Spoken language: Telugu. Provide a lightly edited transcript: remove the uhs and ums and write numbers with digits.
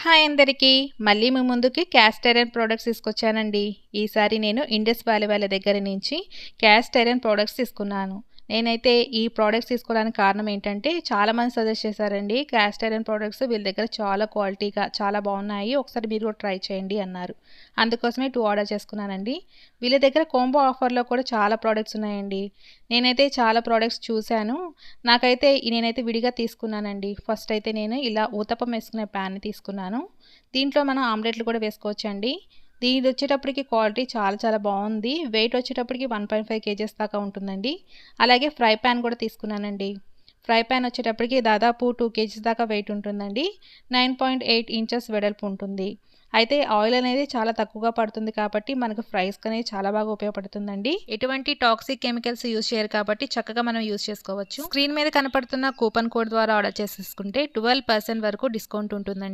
హాయ్ అందరికీ! మళ్ళీ మీ ముందుకి క్యాస్ట్ ఐరన్ ప్రొడక్ట్స్ తీసుకొచ్చానండి. ఈసారి నేను ఇండస్ వ్యాలీ వాళ్ళ దగ్గర నుంచి క్యాస్ట్ ఐరన్ ప్రొడక్ట్స్ తీసుకున్నాను. నేనైతే ఈ ప్రొడక్ట్స్ తీసుకోవడానికి కారణం ఏంటంటే, చాలామంది సజెస్ట్ చేశారండి. క్యాస్ట్ ఐరన్ ప్రొడక్ట్స్ వీళ్ళ దగ్గర చాలా క్వాలిటీగా చాలా బాగున్నాయి. ఒకసారి మీరు కూడా ట్రై చేయండి అన్నారు. అందుకోసమే 2 ఆర్డర్ చేసుకున్నానండి. వీళ్ళ దగ్గర కాంబో ఆఫర్‌లో కూడా చాలా ప్రొడక్ట్స్ ఉన్నాయండి. నేనైతే చాలా ప్రొడక్ట్స్ చూశాను. నేనైతే విడిగా తీసుకున్నానండి. ఫస్ట్ అయితే నేను ఇలా ఊతప్పం వేసుకునే ప్యాన్‌ని తీసుకున్నాను. దీంట్లో మనం ఆమ్లెట్‌లు కూడా వేసుకోవచ్చండి. ఇదొచ్చేటప్పటికి క్వాలిటీ చాలా చాలా బావుంది. వెయిట్ వచ్చేటప్పటికి 1.5 కేజెస్ దాకా ఉంటుందండి. అలాగే ఫ్రై పాన్ కూడా తీసుకున్నానండి. ఫ్రై పాన్ వచ్చేటప్పటికి దాదాపు 2 కేజీస్ దాకా వెయిట్ ఉంటుందండి. 9.8 ఇంచెస్ వెడల్పు ఉంటుంది. అయితే ఆయిల్ అనేది చాలా తక్కువగా పడుతుంది కాబట్టి మనకు ఫ్రైస్‌కనేది చాలా బాగా ఉపయోగపడుతుందండి. ఎటువంటి టాక్సిక్ కెమికల్స్ యూజ్ చేయరు కాబట్టి చక్కగా మనం యూజ్ చేసుకోవచ్చు. స్క్రీన్ మీద కనపడుతున్న కూపన్ కోడ్ ద్వారా ఆర్డర్ చేసేసుకుంటే 12% వరకు డిస్కౌంట్ ఉంటుందండి.